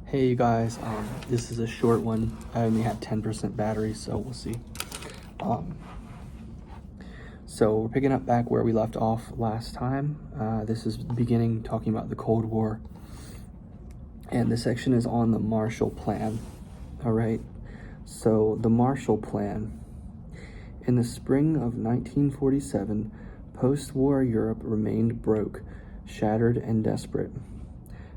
Hey you guys, this is a short one. I only had 10% battery, so we'll see. Um, so we're picking up back where we left off last time. This is beginning talking about the Cold War. And this section is on the Marshall Plan. All right. So the Marshall Plan. In the spring of 1947, post-war Europe remained broke, shattered, and desperate.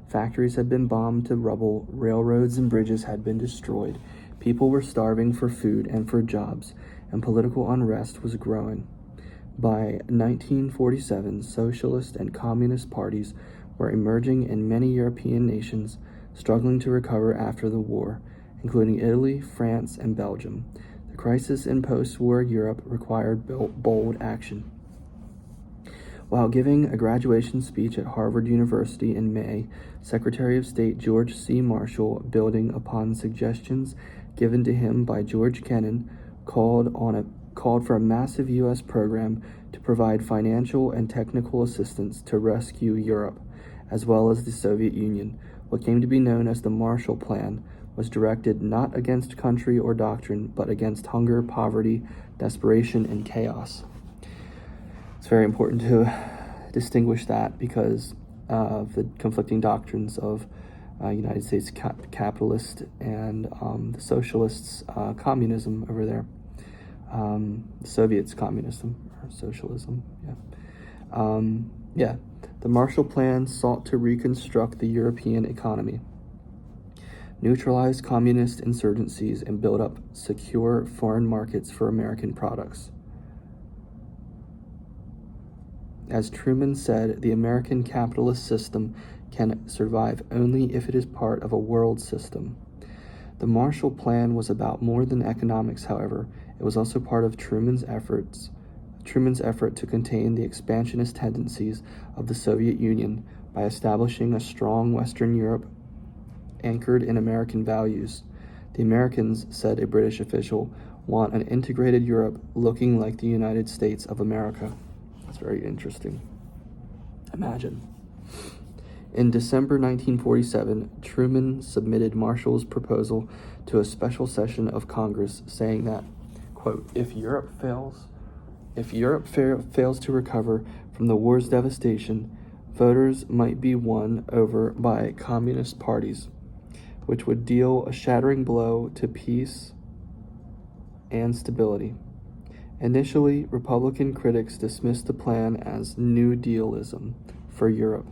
Factories had been bombed to rubble, railroads and bridges had been destroyed, people were starving for food and for jobs, and political unrest was growing. By 1947, socialist and communist parties were emerging in many European nations, struggling to recover after the war, including Italy, France, and Belgium. The crisis in post-war Europe required bold action. While giving a graduation speech at Harvard University in May, Secretary of State George C. Marshall, building upon suggestions given to him by George Kennan, called for a massive U.S. program to provide financial and technical assistance to rescue Europe, as well as the Soviet Union. What came to be known as the Marshall Plan was directed not against country or doctrine, but against hunger, poverty, desperation, and chaos. It's very important to distinguish that because of the conflicting doctrines of United States capitalist and the socialists' communism over there. The Soviets' communism or socialism. The Marshall Plan sought to reconstruct the European economy, neutralize communist insurgencies, and build up secure foreign markets for American products. As Truman said, the American capitalist system can survive only if it is part of a world system. The Marshall Plan was about more than economics, however. It was also part of Truman's effort to contain the expansionist tendencies of the Soviet Union by establishing a strong Western Europe anchored in American values. The Americans, said a British official, want an integrated Europe looking like the United States of America. That's very interesting. Imagine. In December 1947, Truman submitted Marshall's proposal to a special session of Congress, saying that, quote, if Europe fails to recover from the war's devastation, voters might be won over by communist parties, which would deal a shattering blow to peace and stability. Initially, Republican critics dismissed the plan as New Dealism for Europe.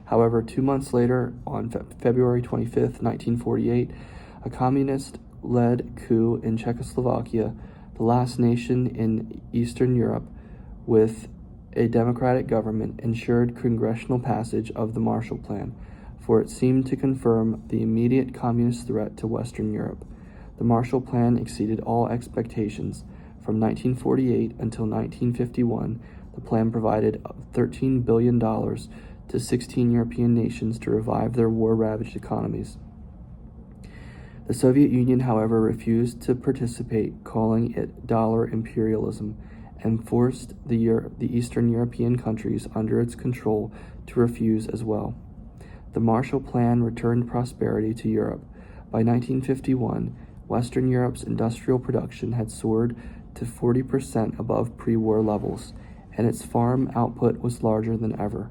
However, 2 months later, on February 25, 1948, a communist-led coup in Czechoslovakia, the last nation in Eastern Europe with a democratic government, ensured congressional passage of the Marshall Plan, for it seemed to confirm the immediate communist threat to Western Europe. The Marshall Plan exceeded all expectations. From 1948 until 1951, the plan provided $13 billion to 16 European nations to revive their war-ravaged economies. The Soviet Union, however, refused to participate, calling it dollar imperialism, and forced the Eastern European countries under its control to refuse as well. The Marshall Plan returned prosperity to Europe. By 1951, Western Europe's industrial production had soared to 40% above pre-war levels, and its farm output was larger than ever.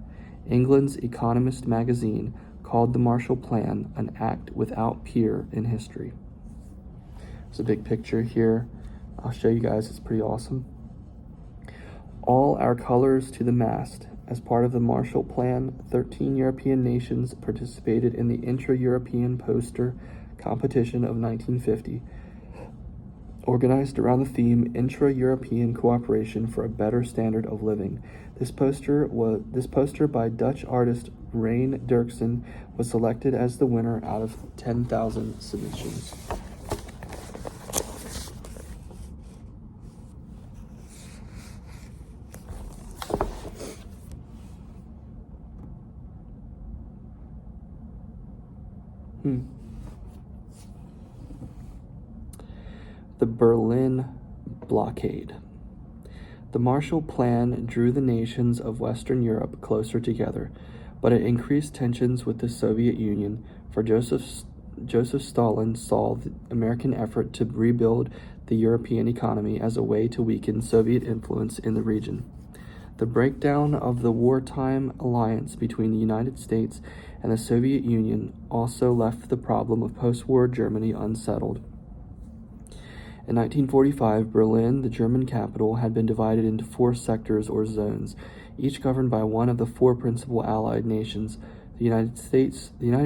England's Economist magazine called the Marshall Plan an act without peer in history. There's a big picture here. I'll show you guys. It's pretty awesome. All our colors to the mast. As part of the Marshall Plan, 13 European nations participated in the intra-European poster competition of 1950. Organized around the theme Intra-European Cooperation for a Better Standard of Living. This poster by Dutch artist Rein Dirksen was selected as the winner out of 10,000 submissions. The Berlin Blockade. The Marshall Plan drew the nations of Western Europe closer together, but it increased tensions with the Soviet Union, for Joseph Joseph Stalin saw the American effort to rebuild the European economy as a way to weaken Soviet influence in the region. The breakdown of the wartime alliance between the United States and the Soviet Union also left the problem of post-war Germany unsettled. In 1945, Berlin, the German capital, had been divided into 4 sectors or zones, each governed by one of the 4 principal Allied nations: the United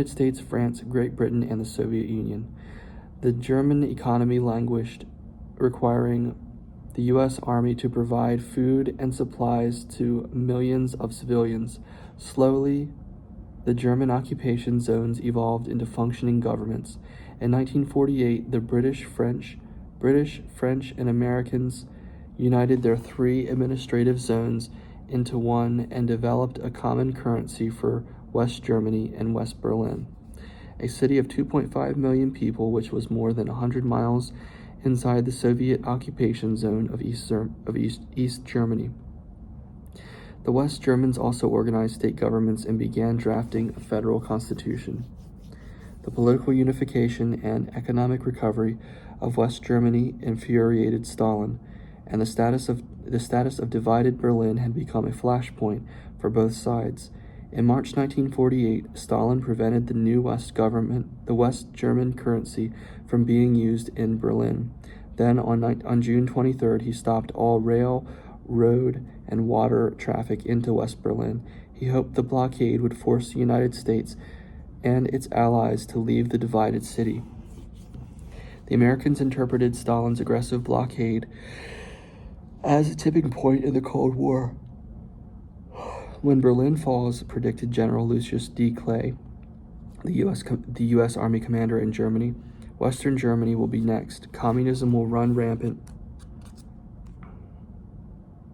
States, France, Great Britain, and the Soviet Union. The German economy languished, requiring the U.S. Army to provide food and supplies to millions of civilians. Slowly, the German occupation zones evolved into functioning governments. In 1948, the British, French, and Americans united their 3 administrative zones into one and developed a common currency for West Germany and West Berlin, a city of 2.5 million people, which was more than 100 miles inside the Soviet occupation zone of East Germany. The West Germans also organized state governments and began drafting a federal constitution. The political unification and economic recovery of West Germany infuriated Stalin, and the status of divided Berlin had become a flashpoint for both sides. In March 1948, Stalin prevented the West German currency from being used in Berlin. Then, on June 23rd, he stopped all rail, road, and water traffic into West Berlin. He hoped the blockade would force the United States and its allies to leave the divided city. The Americans interpreted Stalin's aggressive blockade as a tipping point in the Cold War. When Berlin falls, predicted General Lucius D. Clay, the U.S. Army commander in Germany, Western Germany will be next. Communism will run rampant.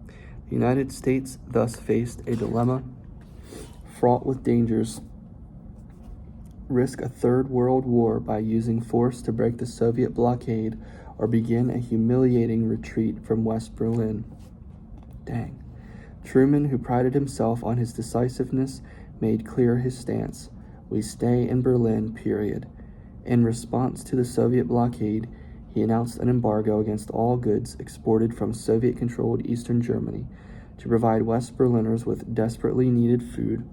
The United States thus faced a dilemma fraught with dangers: risk a third world war by using force to break the Soviet blockade, or begin a humiliating retreat from West Berlin. Dang. Truman, who prided himself on his decisiveness, made clear his stance: we stay in Berlin, period. In response to the Soviet blockade, he announced an embargo against all goods exported from Soviet-controlled Eastern Germany to provide West Berliners with desperately needed food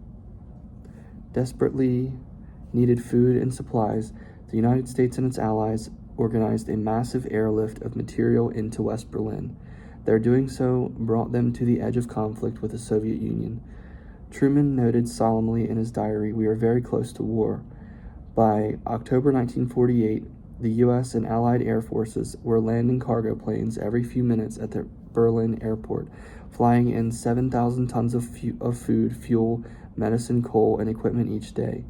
and supplies. The United States and its allies organized a massive airlift of material into West Berlin. Their doing so brought them to the edge of conflict with the Soviet Union. Truman noted solemnly in his diary, "We are very close to war." By October 1948, the U.S. and Allied air forces were landing cargo planes every few minutes at the Berlin airport, flying in 7,000 tons of food, fuel, medicine, coal, and equipment each day.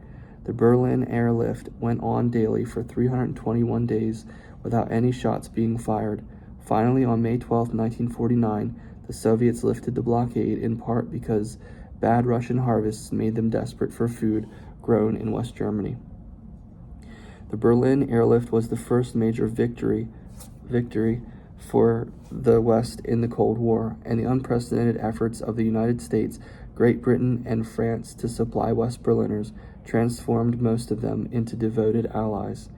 The Berlin airlift went on daily for 321 days without any shots being fired. Finally, on May 12, 1949, the Soviets lifted the blockade, in part because bad Russian harvests made them desperate for food grown in West Germany. The Berlin airlift was the first major victory for the West in the Cold War, and the unprecedented efforts of the United States, Great Britain, and France to supply West Berliners transformed most of them into devoted allies.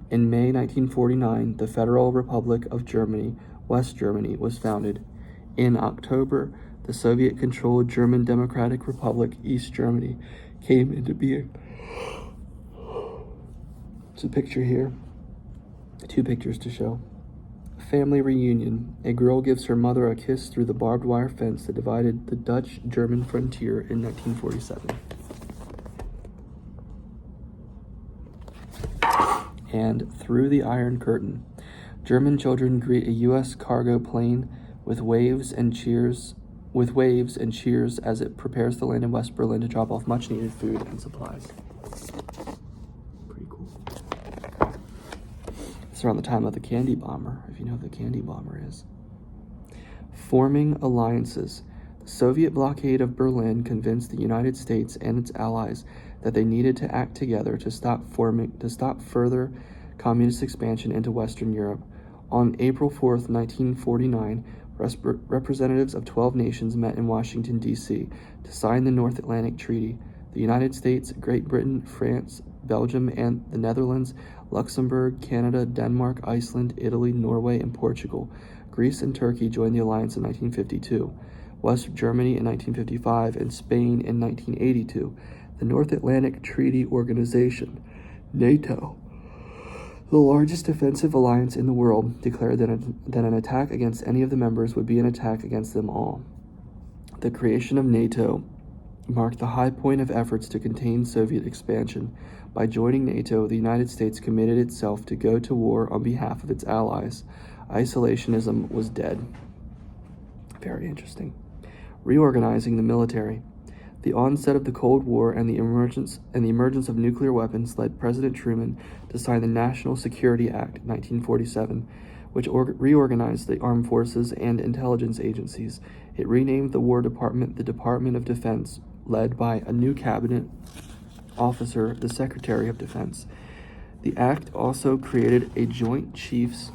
In May 1949, the Federal Republic of Germany, West Germany, was founded. In October, the Soviet-controlled German Democratic Republic, East Germany, came into being. It's a picture here. 2 pictures to show. Family reunion. A girl gives her mother a kiss through the barbed wire fence that divided the Dutch-German frontier in 1947. And Through the Iron Curtain. German children greet a U.S. cargo plane with waves and cheers as it prepares to land in West Berlin to drop off much-needed food and supplies. Pretty cool. It's around the time of the Candy Bomber, if you know what the Candy Bomber is. Forming alliances. The Soviet blockade of Berlin convinced the United States and its allies that they needed to act together to stop further communist expansion into Western Europe. On April 4th, 1949, representatives of 12 nations met in Washington, D.C. to sign the North Atlantic Treaty. The United States, Great Britain, France, Belgium and the Netherlands, Luxembourg, Canada, Denmark, Iceland, Italy, Norway, and Portugal. Greece and Turkey joined the alliance in 1952, West Germany in 1955, and Spain in 1982. The North Atlantic Treaty Organization, NATO, the largest defensive alliance in the world, declared that an attack against any of the members would be an attack against them all. The creation of NATO marked the high point of efforts to contain Soviet expansion. By joining NATO, the United States committed itself to go to war on behalf of its allies. Isolationism was dead. Very interesting. Reorganizing the military. The onset of the Cold War and the emergence of nuclear weapons led President Truman to sign the National Security Act, 1947, which reorganized the armed forces and intelligence agencies. It renamed the War Department the Department of Defense, led by a new cabinet officer, the Secretary of Defense. The act also created a Joint Chiefs